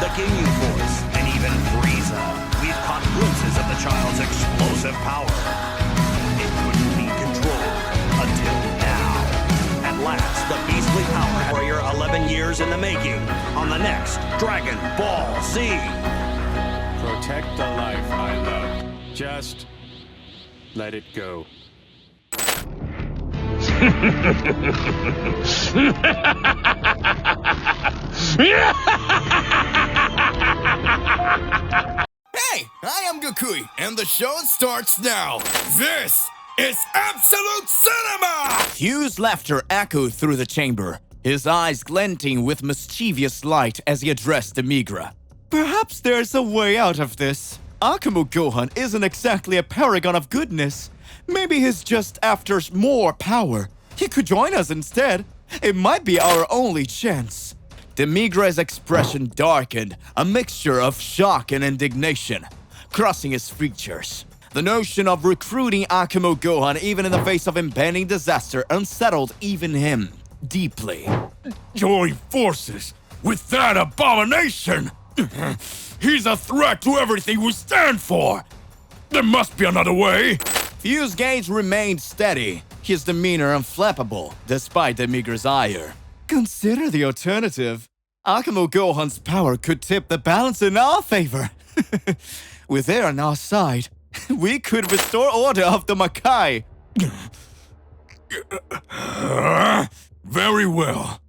the Ginyu Force, and even Frieza. We've caught glimpses of the child's explosive power. It couldn't be controlled until now. At last, the beastly power warrior 11 years in the making on the next Dragon Ball Z. Protect the life I love. Just let it go. Hey, I am Gokui, and the show starts now. This is Absolute Cinema! Hugh's laughter echoed through the chamber, his eyes glinting with mischievous light as he addressed Demigra. Perhaps there's a way out of this. Akumo Gohan isn't exactly a paragon of goodness. Maybe he's just after more power. He could join us instead. It might be our only chance. Demigra's expression darkened, a mixture of shock and indignation, crossing his features. The notion of recruiting Akumo Gohan even in the face of impending disaster unsettled even him deeply. Join forces with that abomination! He's a threat to everything we stand for! There must be another way! Hugh's gaze remained steady, his demeanor unflappable, despite Demigra's ire. Consider the alternative. Akumo Gohan's power could tip the balance in our favor. With her on our side, we could restore order of the Makai. Very well.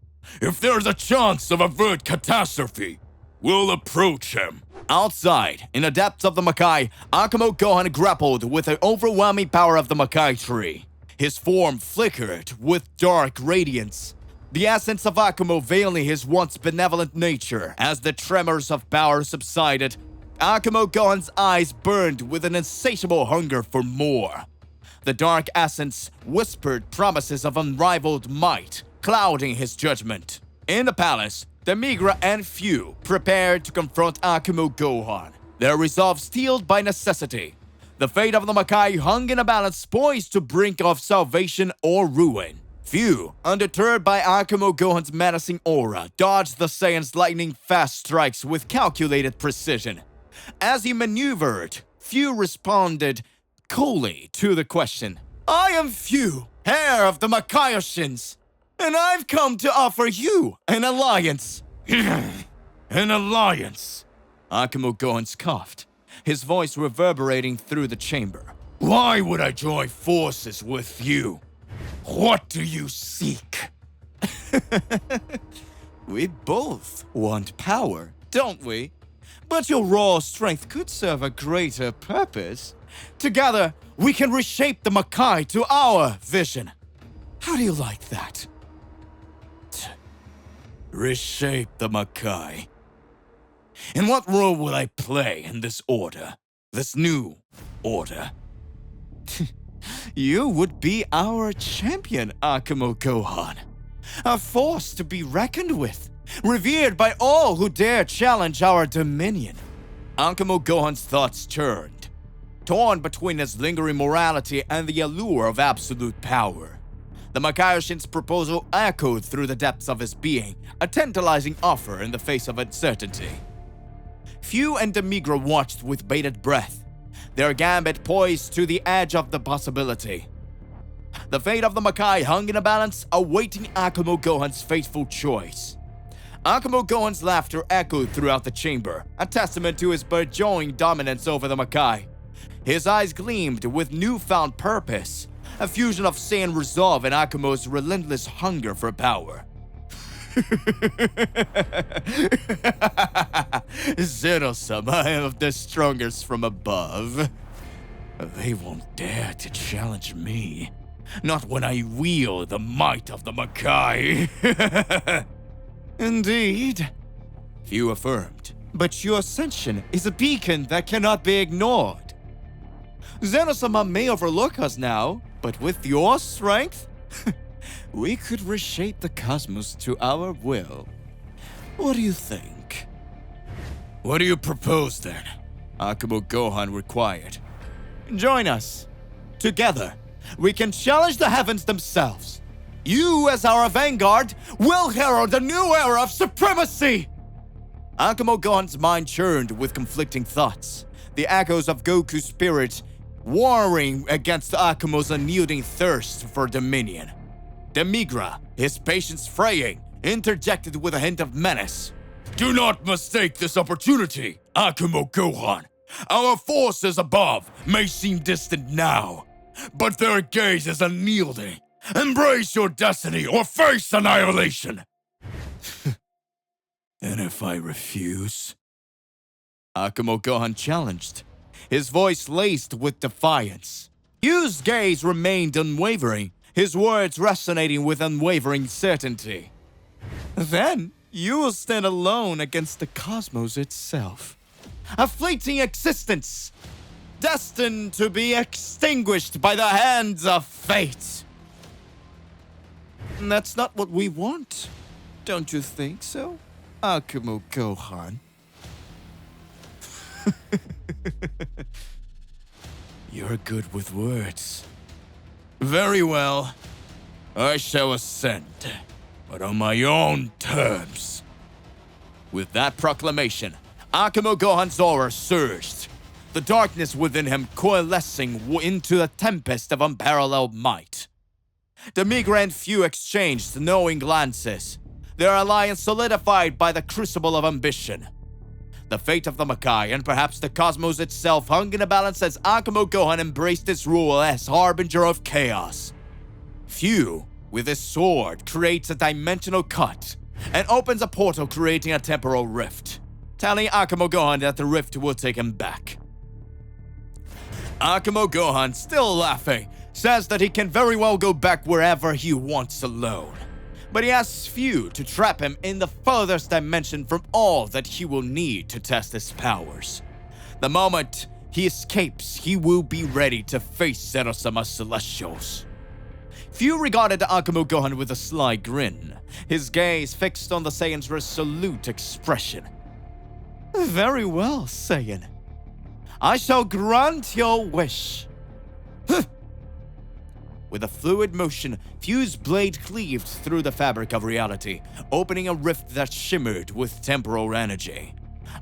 If there's a chance of avert catastrophe, we'll approach him. Outside, in the depths of the Makai, Akumo Gohan grappled with the overwhelming power of the Makai tree. His form flickered with dark radiance, the essence of Akumo veiling his once benevolent nature. As the tremors of power subsided, Akumo Gohan's eyes burned with an insatiable hunger for more. The dark essence whispered promises of unrivaled might, clouding his judgment. In the palace, Demigra and Fu prepared to confront Akumo Gohan, their resolve steeled by necessity. The fate of the Makai hung in a balance poised to brink of salvation or ruin. Fu, undeterred by Akumo Gohan's menacing aura, dodged the Saiyan's lightning-fast strikes with calculated precision. As he maneuvered, Fu responded coolly to the question. I am Fu, heir of the Makaiyoshins, and I've come to offer you an alliance. An alliance? Akumo Gohan scoffed, his voice reverberating through the chamber. Why would I join forces with you? What do you seek? We both want power, don't we? But your raw strength could serve a greater purpose. Together, we can reshape the Makai to our vision. How do you like that? Reshape the Makai. And what role will I play in this order? This new order? You would be our champion, Akumo Gohan. A force to be reckoned with, revered by all who dare challenge our dominion. Akumo Gohan's thoughts turned, torn between his lingering morality and the allure of absolute power. The Makaiyoshins' proposal echoed through the depths of his being, a tantalizing offer in the face of uncertainty. Fu and Demigra watched with bated breath, their gambit poised to the edge of the possibility. The fate of the Makai hung in a balance, awaiting Akumo Gohan's fateful choice. Akumo Gohan's laughter echoed throughout the chamber, a testament to his burgeoning dominance over the Makai. His eyes gleamed with newfound purpose, a fusion of Saiyan resolve and Akumo's relentless hunger for power. Zeno Sama, I am the strongest from above. They won't dare to challenge me. Not when I wield the might of the Makai. Indeed, Fu affirmed. But your ascension is a beacon that cannot be ignored. Zeno Sama may overlook us now, but with your strength, we could reshape the cosmos to our will. What do you think? What do you propose then? Akumo Gohan required. Join us. Together, we can challenge the heavens themselves. You, as our vanguard, will herald a new era of supremacy! Akumo Gohan's mind churned with conflicting thoughts, the echoes of Goku's spirit warring against Akumo's unyielding thirst for dominion. Demigra, his patience fraying, interjected with a hint of menace. Do not mistake this opportunity, Akumo Gohan. Our forces above may seem distant now, but their gaze is unyielding. Embrace your destiny or face annihilation! And if I refuse? Akumo Gohan challenged, his voice laced with defiance. Yu's gaze remained unwavering, his words resonating with unwavering certainty. Then, you will stand alone against the cosmos itself. A fleeting existence, destined to be extinguished by the hands of fate. That's not what we want, don't you think so, Akumo Gohan? You're good with words. Very well. I shall ascend, but on my own terms. With that proclamation, Akumo Gohan's aura surged, the darkness within him coalescing into a tempest of unparalleled might. Demigra and Fu exchanged knowing glances, their alliance solidified by the crucible of ambition. The fate of the Makai and perhaps the cosmos itself hung in a balance as Akumo Gohan embraced his role as harbinger of chaos. Fu, with his sword, creates a dimensional cut and opens a portal creating a temporal rift, telling Akumo Gohan that the rift will take him back. Akumo Gohan, still laughing, says that he can very well go back wherever he wants alone. But he asks Fu to trap him in the furthest dimension from all that he will need to test his powers. The moment he escapes, he will be ready to face Zeno Sama's celestials. Fu regarded Akumo Gohan with a sly grin, his gaze fixed on the Saiyan's resolute expression. Very well, Saiyan. I shall grant your wish. With a fluid motion, Fu's blade cleaved through the fabric of reality, opening a rift that shimmered with temporal energy.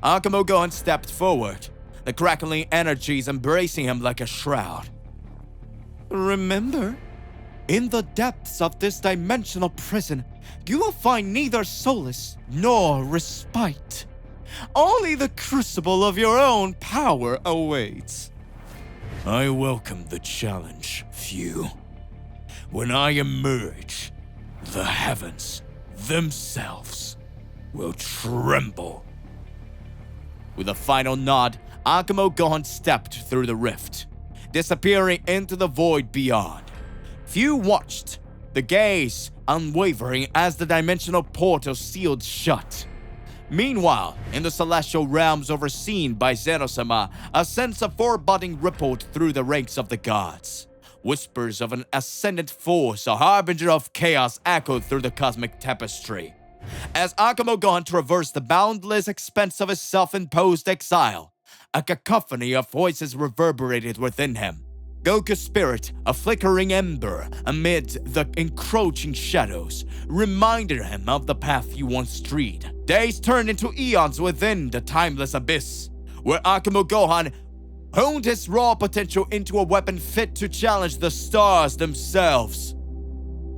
Akumo Gohan stepped forward, the crackling energies embracing him like a shroud. Remember, in the depths of this dimensional prison, you will find neither solace nor respite. Only the crucible of your own power awaits. I welcome the challenge, Fu. When I emerge, the heavens themselves will tremble. With a final nod, Akumo Gohan stepped through the rift, disappearing into the void beyond. Fu watched, the gaze unwavering as the dimensional portal sealed shut. Meanwhile, in the celestial realms overseen by Zeno Sama, a sense of foreboding rippled through the ranks of the gods. Whispers of an ascendant force, a harbinger of chaos, echoed through the cosmic tapestry. As Akumo Gohan traversed the boundless expanse of his self-imposed exile, a cacophony of voices reverberated within him. Goku's spirit, a flickering ember amid the encroaching shadows, reminded him of the path he once trod. Days turned into eons within the timeless abyss, where Akumo Gohan honed his raw potential into a weapon fit to challenge the stars themselves.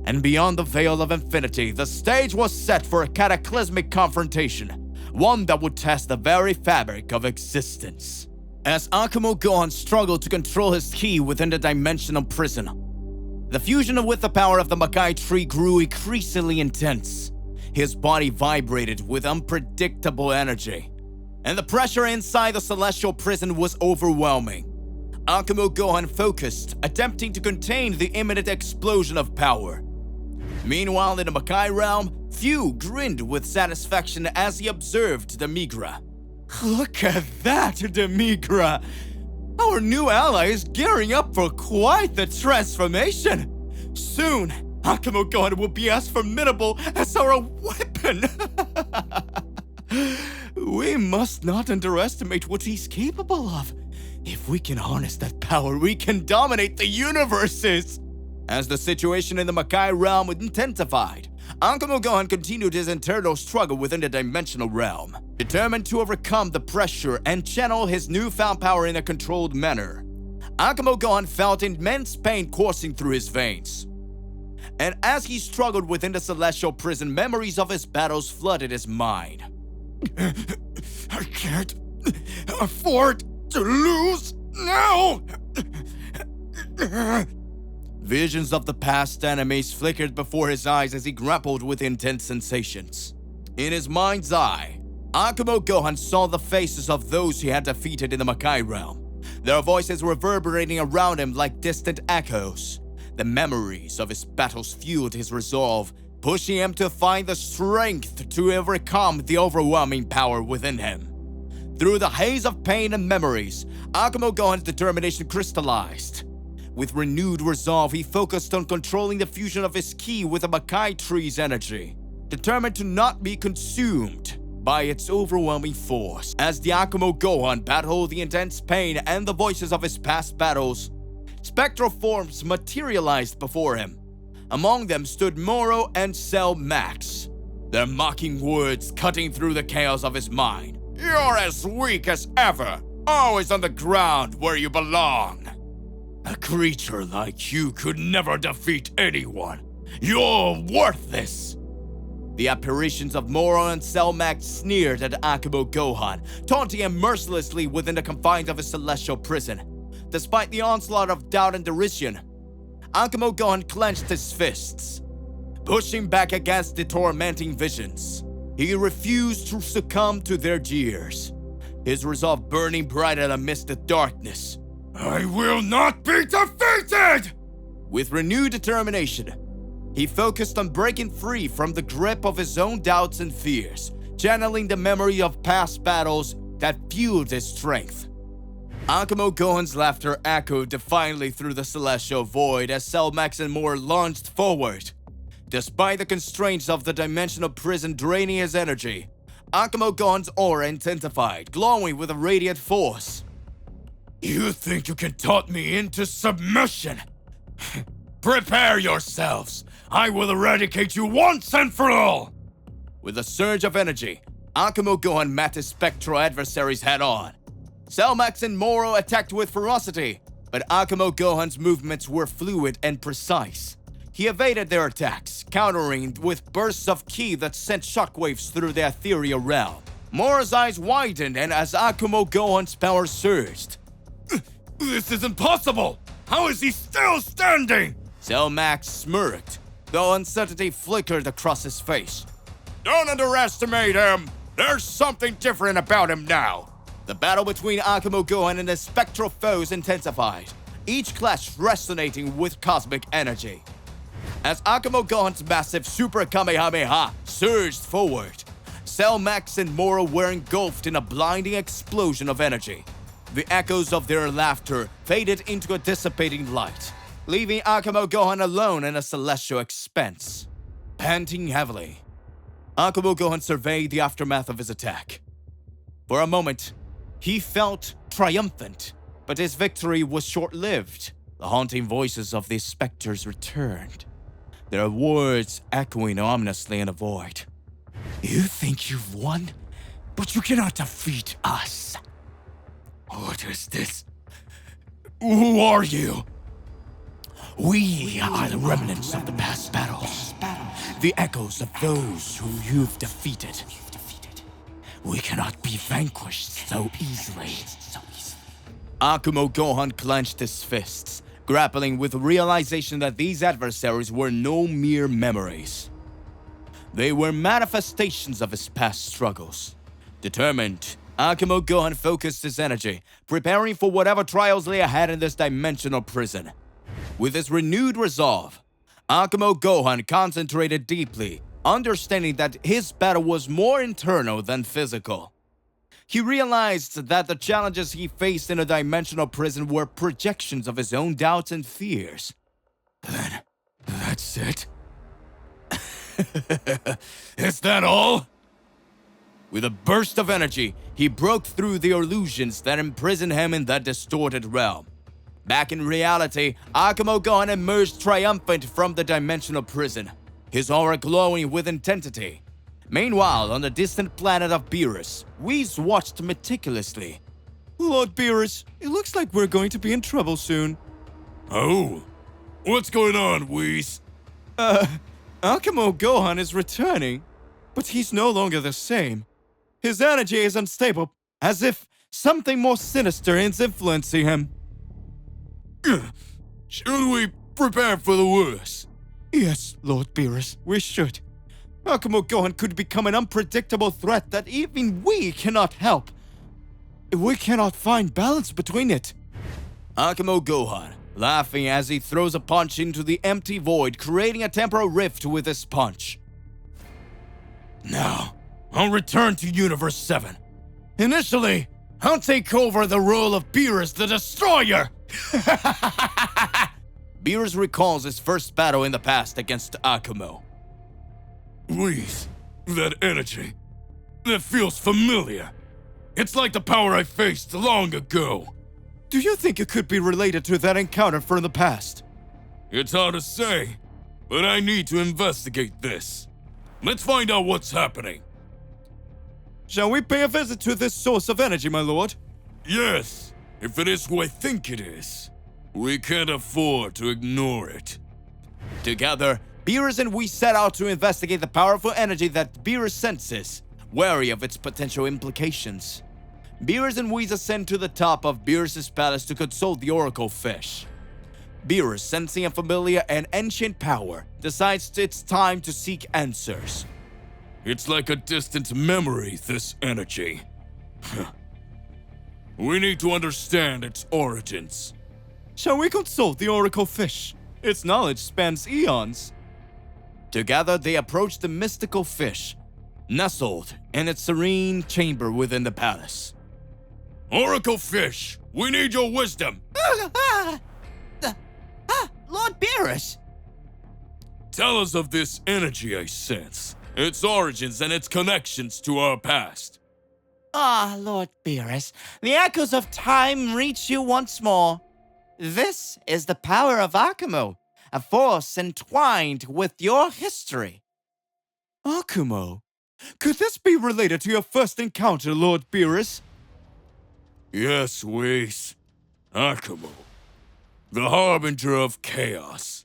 And beyond the veil of infinity, the stage was set for a cataclysmic confrontation, one that would test the very fabric of existence. As Akumo Gohan struggled to control his ki within the dimensional prison, the fusion with the power of the Makai tree grew increasingly intense. His body vibrated with unpredictable energy, and the pressure inside the celestial prison was overwhelming. Akumo Gohan focused, attempting to contain the imminent explosion of power. Meanwhile, in the Makai realm, Fu grinned with satisfaction as he observed Demigra. Look at that, Demigra! Our new ally is gearing up for quite the transformation! Soon, Akumo Gohan will be as formidable as our weapon! We must not underestimate what he's capable of. If we can harness that power, we can dominate the universes! As the situation in the Makai realm intensified, Akumo Gohan continued his internal struggle within the dimensional realm. Determined to overcome the pressure and channel his newfound power in a controlled manner, Akumo Gohan felt immense pain coursing through his veins. And as he struggled within the celestial prison, memories of his battles flooded his mind. I can't afford to lose now! Visions of the past enemies flickered before his eyes as he grappled with intense sensations. In his mind's eye, Akumo Gohan saw the faces of those he had defeated in the Makai realm, their voices reverberating around him like distant echoes. The memories of his battles fueled his resolve, pushing him to find the strength to overcome the overwhelming power within him. Through the haze of pain and memories, Akumo Gohan's determination crystallized. With renewed resolve, he focused on controlling the fusion of his ki with the Makai tree's energy, determined to not be consumed by its overwhelming force. As the Akumo Gohan battled the intense pain and the voices of his past battles, spectral forms materialized before him. Among them stood Moro and Cell Max, their mocking words cutting through the chaos of his mind. "You're as weak as ever, always on the ground where you belong. A creature like you could never defeat anyone. You're worthless!" The apparitions of Moro and Cell Max sneered at Akumo Gohan, taunting him mercilessly within the confines of his celestial prison. Despite the onslaught of doubt and derision, Akumo Gohan clenched his fists, pushing back against the tormenting visions. He refused to succumb to their jeers, his resolve burning brighter amidst the darkness. "I will not be defeated!" With renewed determination, he focused on breaking free from the grip of his own doubts and fears, channeling the memory of past battles that fueled his strength. Akumo Gohan's laughter echoed defiantly through the celestial void as Cell Max and Moro launched forward. Despite the constraints of the dimensional prison draining his energy, Akumo Gohan's aura intensified, glowing with a radiant force. "You think you can taunt me into submission? Prepare yourselves! I will eradicate you once and for all!" With a surge of energy, Akumo Gohan met his spectral adversaries head-on. Cell Max and Moro attacked with ferocity, but Akumo Gohan's movements were fluid and precise. He evaded their attacks, countering with bursts of ki that sent shockwaves through the ethereal realm. Moro's eyes widened, and as Akumo Gohan's power surged, "This is impossible! How is he still standing?" Cell Max smirked, though uncertainty flickered across his face. "Don't underestimate him! There's something different about him now!" The battle between Akumo Gohan and his spectral foes intensified, each clash resonating with cosmic energy. As Akumo Gohan's massive Super Kamehameha surged forward, Cell Max and Moro were engulfed in a blinding explosion of energy. The echoes of their laughter faded into a dissipating light, leaving Akumo Gohan alone in a celestial expanse. Panting heavily, Akumo Gohan surveyed the aftermath of his attack. For a moment, he felt triumphant, but his victory was short-lived. The haunting voices of the specters returned, their words echoing ominously in the void. "You think you've won, but you cannot defeat us." What is this? Who are you? We are the remnants of the past battles, the echoes of those who you've defeated. We cannot be vanquished so easily. Akumo Gohan clenched his fists, grappling with the realization that these adversaries were no mere memories. They were manifestations of his past struggles. Determined, Akumo Gohan focused his energy, preparing for whatever trials lay ahead in this dimensional prison. With his renewed resolve, Akumo Gohan concentrated deeply, understanding that his battle was more internal than physical. He realized that the challenges he faced in a dimensional prison were projections of his own doubts and fears. Then, that's it? Is that all? With a burst of energy, he broke through the illusions that imprisoned him in that distorted realm. Back in reality, Akumo Gohan emerged triumphant from the dimensional prison, his aura glowing with intensity. Meanwhile, on the distant planet of Beerus, Whis watched meticulously. Lord Beerus, it looks like we're going to be in trouble soon. Oh? What's going on, Whis? Akumo Gohan is returning, but he's no longer the same. His energy is unstable, as if something more sinister is influencing him. Should we prepare for the worst? Yes, Lord Beerus, we should. Akumo Gohan could become an unpredictable threat that even we cannot help. We cannot find balance between it. Akumo Gohan, laughing as he throws a punch into the empty void, creating a temporal rift with his punch. Now, I'll return to Universe 7. Initially, I'll take over the role of Beerus the Destroyer! Beerus recalls his first battle in the past against Akumo. Whis, that energy, that feels familiar. It's like the power I faced long ago. Do you think it could be related to that encounter from the past? It's hard to say, but I need to investigate this. Let's find out what's happening. Shall we pay a visit to this source of energy, my lord? Yes, if it is who I think it is. We can't afford to ignore it. Together, Beerus and we set out to investigate the powerful energy that Beerus senses, wary of its potential implications. Beerus and we ascend to the top of Beerus' palace to consult the Oracle Fish. Beerus, sensing a familiar and ancient power, decides it's time to seek answers. It's like a distant memory, this energy. We need to understand its origins. Shall we consult the Oracle Fish? Its knowledge spans eons. Together, they approach the mystical fish, nestled in its serene chamber within the palace. Oracle Fish, we need your wisdom. Lord Beerus! Tell us of this energy I sense, its origins and its connections to our past. Lord Beerus, the echoes of time reach you once more. This is the power of Akumo, a force entwined with your history. Akumo? Could this be related to your first encounter, Lord Beerus? Yes, Whis. Akumo, the harbinger of chaos.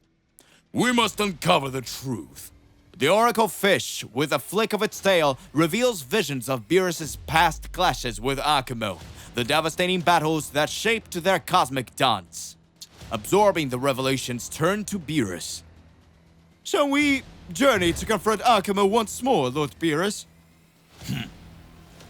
We must uncover the truth. The Oracle Fish, with a flick of its tail, reveals visions of Beerus' past clashes with Akumo, the devastating battles that shaped their cosmic dance. Absorbing the revelations, turn to Beerus. Shall we journey to confront Akumo once more, Lord Beerus?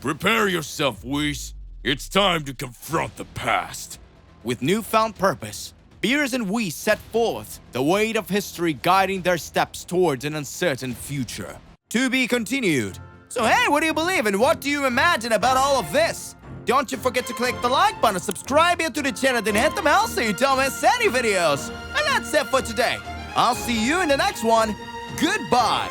Prepare yourself, Whis. It's time to confront the past. With newfound purpose, Beerus and we set forth, the weight of history guiding their steps towards an uncertain future. To be continued. So hey, what do you believe and what do you imagine about all of this? Don't you forget to click the like button, subscribe here to the channel, then hit the bell so you don't miss any videos. And that's it for today. I'll see you in the next one. Goodbye.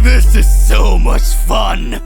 This is so much fun!